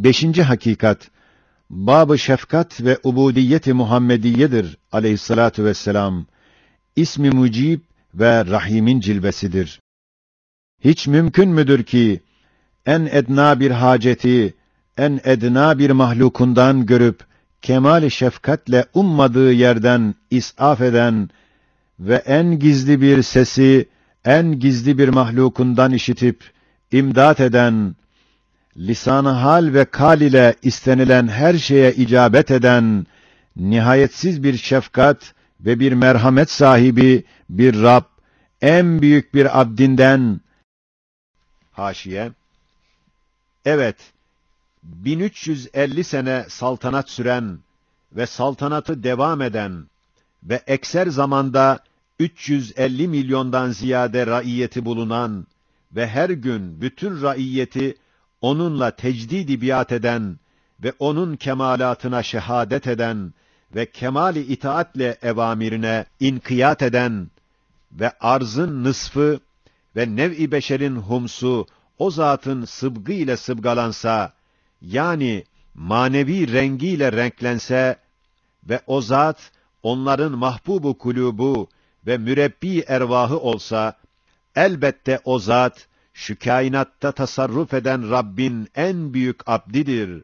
Beşinci hakikat, Bab-ı şefkat ve ubudiyeti Muhammediyedir aleyhissalatu vesselam. İsmi Mucib ve Rahim'in cilvesidir. Hiç mümkün müdür ki, en edna bir haceti, en edna bir mahlukundan görüp, kemal-i şefkatle ummadığı yerden is'af eden ve en gizli bir sesi, en gizli bir mahlukundan işitip, imdat eden, lisan-ı hal ve kal ile istenilen her şeye icabet eden, nihayetsiz bir şefkat ve bir merhamet sahibi bir Rab, en büyük bir abdinden, haşiye, evet, 1350 sene saltanat süren ve saltanatı devam eden ve ekser zamanda 350 milyondan ziyade raiyeti bulunan ve her gün bütün raiyeti onunla tecdid-i biat eden ve onun kemalatına şehadet eden ve kemali itaatle evamirine inkiyat eden ve arzın nısfı ve nev-i beşerin humsu o zatın sıbgı ile sıbgalansa, yani manevi rengiyle renklense ve o zat onların mahbubu kulubu ve mürebbi ervahı olsa, elbette o zat şu kainatta tasarruf eden Rabbin en büyük abdidir.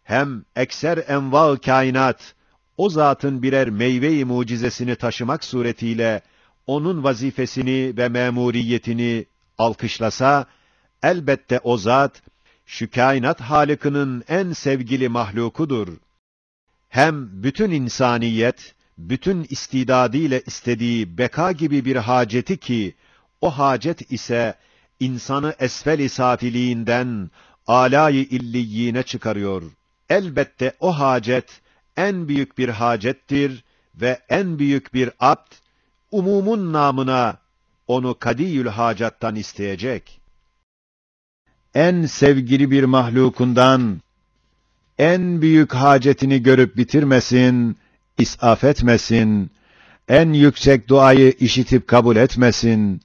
Hem ekser enva-ı kainat o zatın birer meyve-i mucizesini taşımak suretiyle onun vazifesini ve memuriyetini alkışlasa, elbette o zat şu kainat halikinin en sevgili mahlukudur. Hem bütün insaniyet, bütün istidadıyla istediği beka gibi bir haceti ki, o hacet ise insanı esfel-i safiliğinden âlâ-i illiyyîne çıkarıyor. Elbette o hacet en büyük bir hacettir ve en büyük bir abd, umumun namına onu kadîyül hacattan isteyecek. En sevgili bir mahlukundan en büyük hacetini görüp bitirmesin, is'af etmesin, en yüksek duayı işitip kabul etmesin.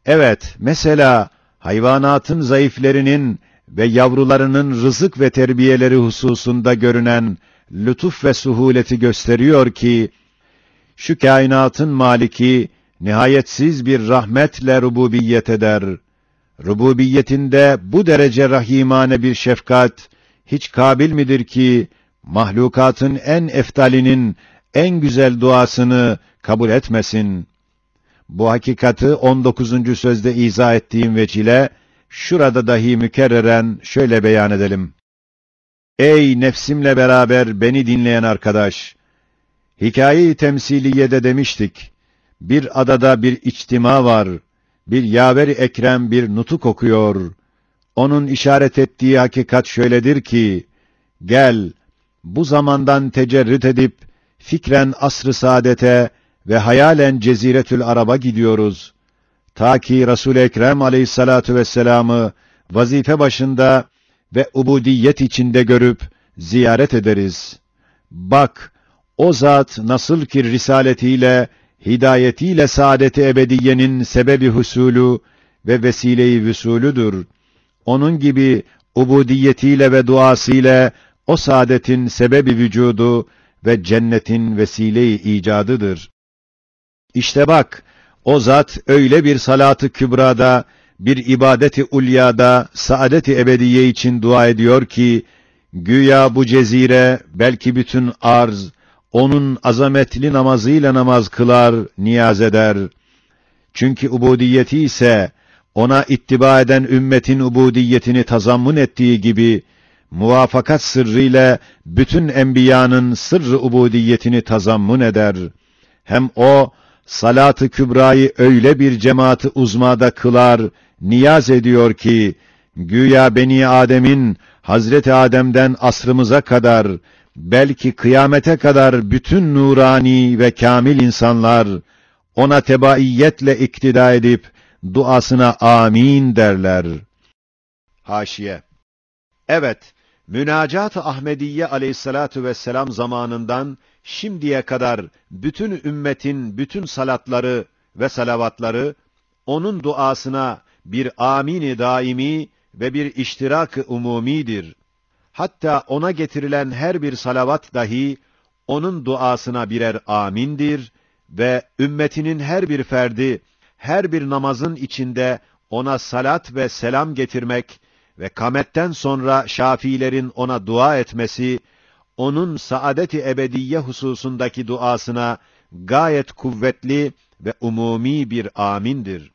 Evet, mesela hayvanatın zayıflerinin ve yavrularının rızık ve terbiyeleri hususunda görünen lütuf ve suhuleti gösteriyor ki, şu kainatın maliki nihayetsiz bir rahmetle rububiyet eder. Rububiyetinde bu derece rahimane bir şefkat hiç kabil midir ki mahlukatın en eftalinin en güzel duasını kabul etmesin? Bu hakikati 19. sözde izah ettiğim vecile şurada dahi mükerreren şöyle beyan edelim. Ey nefsimle beraber beni dinleyen arkadaş! Hikaye-i temsiliyede demiştik. Bir adada bir içtima var. Bir yaver-i ekrem bir nutuk okuyor. Onun işaret ettiği hakikat şöyledir ki, gel, bu zamandan tecerrüt edip, fikren asr-ı saadete ve hayalen ceziretül araba gidiyoruz. Ta ki Resul-i Ekrem aleyhissalatu vesselam'ı vazife başında ve ubudiyet içinde görüp ziyaret ederiz. Bak, o zat nasıl ki risaletiyle, hidayetiyle saadet-i ebediyenin sebebi husulü ve vesile-i vüsulüdür. Onun gibi ubudiyetiyle ve duasıyla o saadetin sebebi vücudu ve cennetin vesile-i icadıdır. İşte bak, o zat öyle bir salat-ı kübrada, bir ibadet-i ulyada, saadet-i ebediye için dua ediyor ki, güya bu cezire, belki bütün arz, onun azametli namazıyla namaz kılar, niyaz eder. Çünkü ubudiyeti ise, ona ittiba eden ümmetin ubudiyetini tazammun ettiği gibi, muvafakat sırrıyla bütün enbiyanın sırrı ubudiyetini tazammun eder. Hem o, salat-ı kübrayı öyle bir cemaat-ı uzmada kılar, niyaz ediyor ki, güya Beni Adem'in, Hazreti Adem'den asrımıza kadar, belki kıyamete kadar bütün nurani ve kamil insanlar, ona tebaiyetle iktida edip, duasına amin derler. Haşiye. Evet, Münacat-ı Ahmediye aleyhissalatu vesselam zamanından şimdiye kadar bütün ümmetin bütün salatları ve salavatları onun duasına bir amin-i daimi ve bir iştirak-ı umumidir. Hatta ona getirilen her bir salavat dahi, onun duasına birer amindir ve ümmetinin her bir ferdi, her bir namazın içinde ona salat ve selam getirmek ve kametten sonra şafiilerin ona dua etmesi, onun saadet-i ebediye hususundaki duasına gayet kuvvetli ve umumi bir amindir.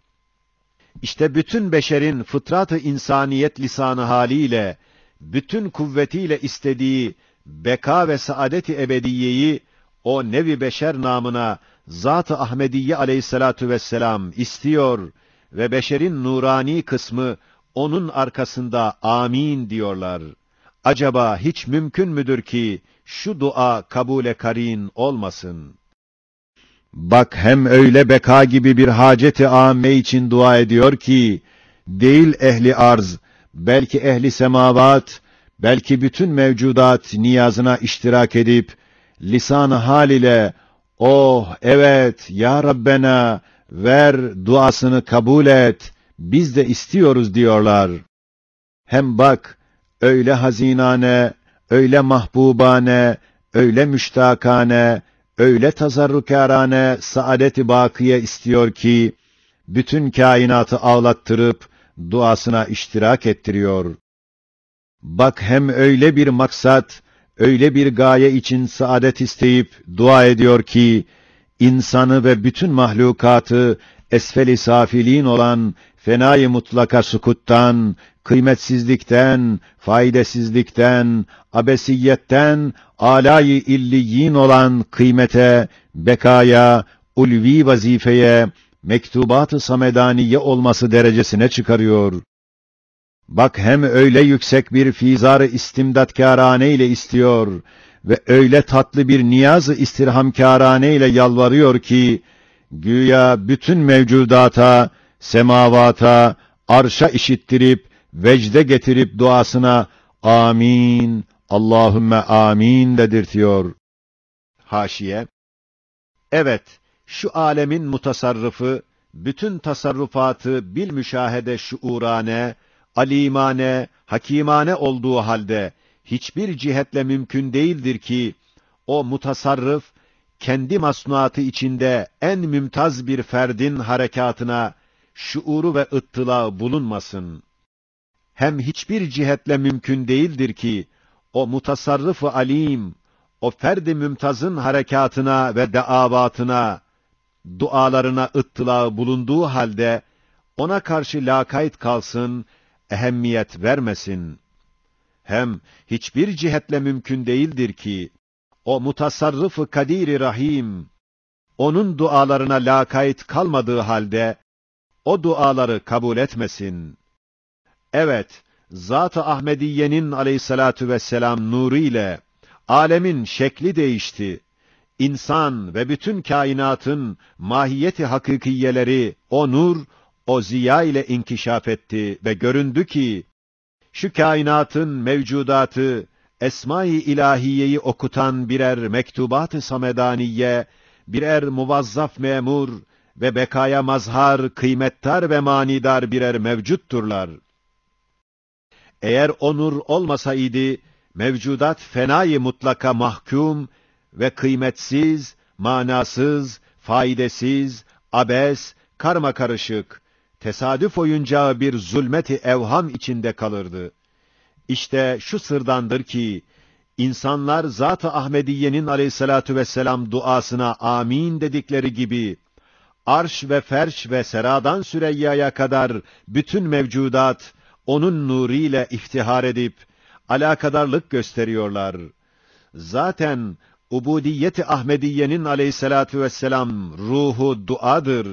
İşte bütün beşerin fıtrat-ı insaniyet lisanı haliyle, bütün kuvvetiyle istediği beka ve saadet-i ebediyeyi, o nevi beşer namına Zat-ı Ahmediye aleyhissalatu vesselam istiyor ve beşerin nurani kısmı onun arkasında amin diyorlar. Acaba hiç mümkün müdür ki şu dua kabule karin olmasın? Bak hem öyle beka gibi bir haceti âme için dua ediyor ki, değil ehli arz, belki ehli semavat, belki bütün mevcudat niyazına iştirak edip, lisan-ı hal ile, oh evet ya Rabbena, ver duasını kabul et, biz de istiyoruz diyorlar. Hem bak, öyle hazinane, öyle mahbubane, öyle müştakane, öyle tazarrukârane saadet-i bakiye istiyor ki, bütün kainatı ağlattırıp, duasına iştirak ettiriyor. Bak hem öyle bir maksat, öyle bir gaye için saadet isteyip dua ediyor ki, insanı ve bütün mahlukatı esfel-i safilin olan fenâ-i mutlaka sukuttan, kıymetsizlikten, faydasızlıktan, abesiyetten, âlâ-i illiyin olan kıymete, bekaya, ulvi vazifeye, mektubat-ı samedaniye olması derecesine çıkarıyor. Bak hem öyle yüksek bir fizar-ı istimdatkârâne ile istiyor ve öyle tatlı bir niyaz-ı istirhamkârâne ile yalvarıyor ki, güya bütün mevcudata, semavata, arşa işittirip, vecde getirip duasına amin, Allahümme amin dedirtiyor. Haşiye, evet, şu âlemin mutasarrıfı, bütün tasarrufatı bil müşahede şuurane, alimane, hakimane olduğu halde, hiçbir cihetle mümkün değildir ki, o mutasarrıf, kendi masnuatı içinde en mümtaz bir ferdin harekatına, şuuru ve ıttıla bulunmasın. Hem hiçbir cihetle mümkün değildir ki, o mutasarrıf-ı alim, o ferdi mümtazın harekatına ve daavatına, dualarına ıttıla bulunduğu halde, ona karşı lakayt kalsın, ehemmiyet vermesin. Hem hiçbir cihetle mümkün değildir ki, o mutasarrıf-ı kadir-i rahim, onun dualarına lakayt kalmadığı halde, o duaları kabul etmesin. Evet, Zat-ı Ahmediye'nin aleyhissalatu vesselam nuru ile, âlemin şekli değişti. İnsan ve bütün kainatın mahiyeti hakikiyeleri, o nur, o ziya ile inkişaf etti ve göründü ki, şu kainatın mevcudatı, Esma-i İlahiye'yi okutan birer mektubat-ı samedaniye, birer muvazzaf memur ve bekaya mazhar, kıymettar ve manidar birer mevcutturlar. Eğer o nur olmasaydı, mevcudat fenâ-i mutlaka mahkum ve kıymetsiz, manasız, faydasız, abes, karma karışık, tesadüf oyuncağı bir zulmet-i evham içinde kalırdı. İşte şu sırdandır ki, insanlar Zat-ı Ahmediye'nin aleyhissalatu vesselam duasına amin dedikleri gibi, arş ve ferş ve seradan Süreyya'ya kadar bütün mevcudat, onun nuruyla iftihar edip, alakadarlık gösteriyorlar. Zaten, ubudiyet-i Ahmediye'nin aleyhissalatu vesselam ruhu duadır.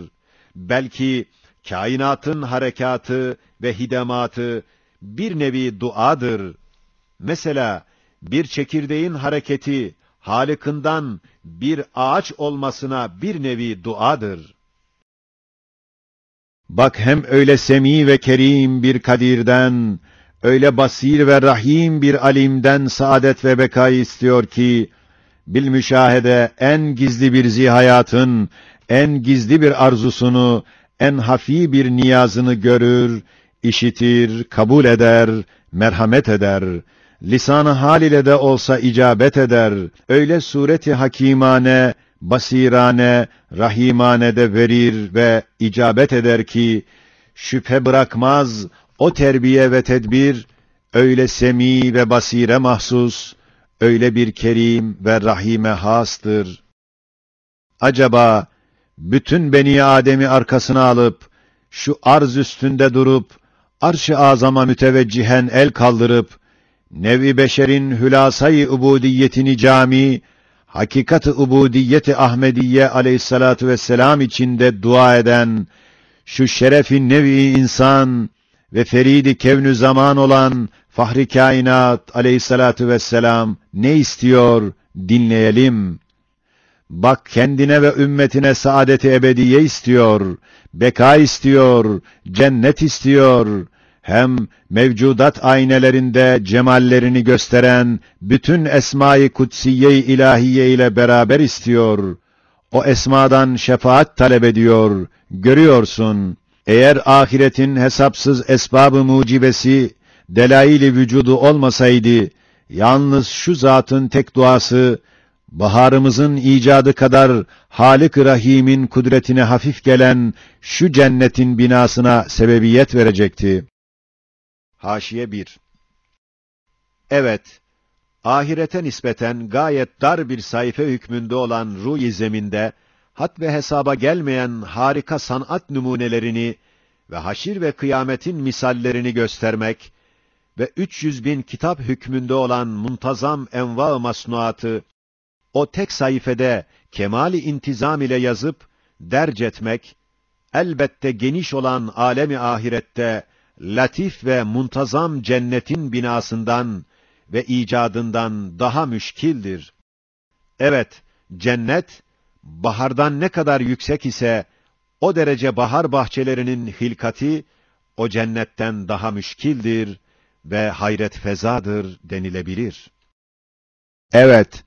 Belki, kainatın harekatı ve hidematı, bir nevi duadır. Mesela, bir çekirdeğin hareketi, Halık'ından bir ağaç olmasına bir nevi duadır. Bak hem öyle semî ve kerim bir kadirden, öyle basir ve rahim bir alimden saadet ve bekayı istiyor ki, bilmüşahede en gizli bir zihayatın, en gizli bir arzusunu, en hafi bir niyazını görür, işitir, kabul eder, merhamet eder lisan-ı hal ile de olsa icabet eder. Öyle sureti hakimane, basirane, rahimane de verir ve icabet eder ki, şüphe bırakmaz o terbiye ve tedbir, öyle semi ve basire mahsus, öyle bir kerim ve rahime hastır. Acaba, bütün Beni Adem'i arkasına alıp, şu arz üstünde durup, arş-ı azama müteveccihen el kaldırıp, nev-i beşerin hülasayı ubudiyetini cami, hakikat-ı ubudiyeti Ahmediye aleyhissalatu vesselam içinde dua eden, şu şeref-i nev-i insan ve feridi kevn-ü zaman olan Fahri Kainat aleyhissalatu vesselam ne istiyor, dinleyelim. Bak kendine ve ümmetine saadet-i ebediye istiyor, beka istiyor, cennet istiyor. Hem mevcudat aynelerinde cemallerini gösteren bütün esma-i kutsiye-i ilahiye ile beraber istiyor. O esmadan şefaat talep ediyor. Görüyorsun, eğer ahiretin hesapsız esbab-ı mucibesi, delail-i vücudu olmasaydı, yalnız şu zatın tek duası, baharımızın icadı kadar Halik-i Rahim'in kudretine hafif gelen şu cennetin binasına sebebiyet verecekti. Haşiye 1. Evet, ahirete nispeten gayet dar bir sayfa hükmünde olan ruh-i zeminde, had ve hesaba gelmeyen harika sanat numunelerini ve haşir ve kıyametin misallerini göstermek ve 300.000 kitap hükmünde olan muntazam enva-ı masnuatı, o tek sayfede kemali intizam ile yazıp derc etmek, elbette geniş olan alemi ahirette latif ve muntazam cennetin binasından ve icadından daha müşkildir. Evet, cennet bahardan ne kadar yüksek ise o derece bahar bahçelerinin hilkati o cennetten daha müşkildir ve hayret fezadır denilebilir. Evet,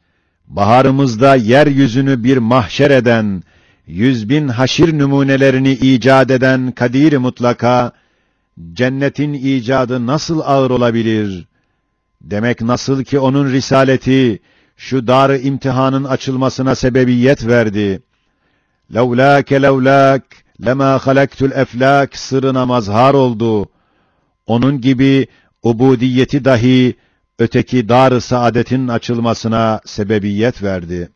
baharımızda yeryüzünü bir mahşer eden, 100.000 haşir numunelerini icat eden Kadir-i Mutlaka, cennetin icadı nasıl ağır olabilir? Demek nasıl ki onun risaleti, şu dar-ı imtihanın açılmasına sebebiyet verdi. Levlâke levlâk, lemâ halaktul eflâk sırrına mazhar oldu. Onun gibi ubudiyeti dahi, öteki dar-ı saadetin açılmasına sebebiyet verdi.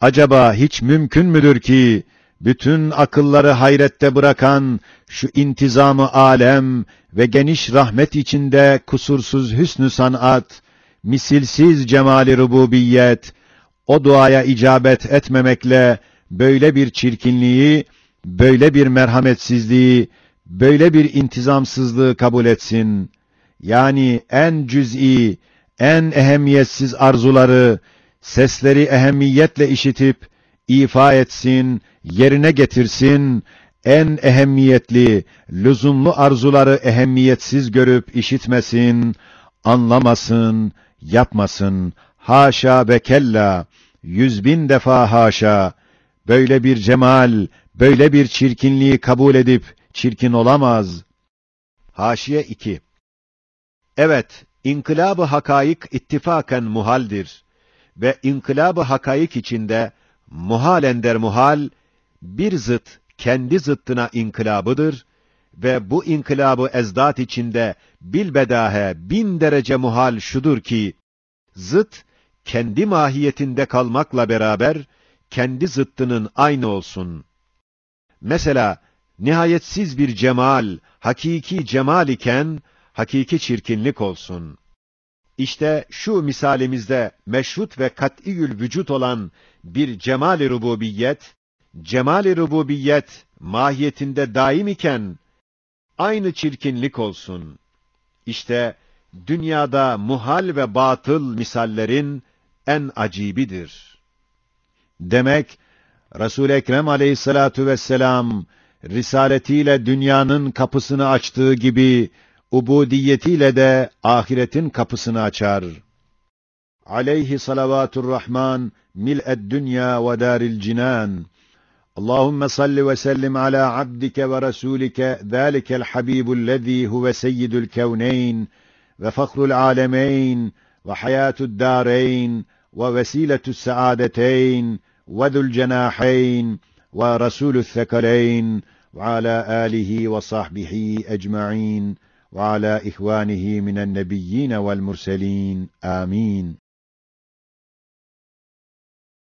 Acaba hiç mümkün müdür ki, bütün akılları hayrette bırakan, şu intizamı alem ve geniş rahmet içinde kusursuz hüsnü sanat, misilsiz cemali rububiyet, o duaya icabet etmemekle, böyle bir çirkinliği, böyle bir merhametsizliği, böyle bir intizamsızlığı kabul etsin. Yani en cüz'i, en ehemmiyetsiz arzuları, sesleri ehemmiyetle işitip, ifa etsin, yerine getirsin, en ehemmiyetli, lüzumlu arzuları ehemmiyetsiz görüp işitmesin, anlamasın, yapmasın, haşa ve kella, 100.000 defa haşa, böyle bir cemal, böyle bir çirkinliği kabul edip, çirkin olamaz. Haşiye 2. Evet, inkılab-ı hakaik ittifaken muhaldir ve inkılab-ı hakaik içinde muhal ender muhal, bir zıt kendi zıttına inkılabıdır ve bu inkılabı ezdat içinde bilbedahe 1000 derece muhal şudur ki, zıt kendi mahiyetinde kalmakla beraber kendi zıttının aynı olsun. Mesela nihayetsiz bir cemal, hakiki cemal iken hakiki çirkinlik olsun. İşte şu misalimizde meşrut ve kat'iyül vücut olan bir cemal-i rububiyet, cemal-i rububiyet mahiyetinde daim iken aynı çirkinlik olsun. İşte dünyada muhal ve batıl misallerin en acibidir. Demek Resul-i Ekrem aleyhissalatu vesselam risaletiyle dünyanın kapısını açtığı gibi ubudiyetiyle de ahiretin kapısını açar. Aleyhi salavatur rahman mil'ed dünya ve daril cinan. Allahümme salli ve sellim ala abdike ve rasulike zâlikel habibullezî huve seyyidül kevneyn وفخر العالمين وحياة الدارين ووسيلة السعادتين وذو الجناحين ورسول الثقلين، وعلى آله وصحبه أجمعين، وعلى إخوانه من النبيين والمرسلين، آمين.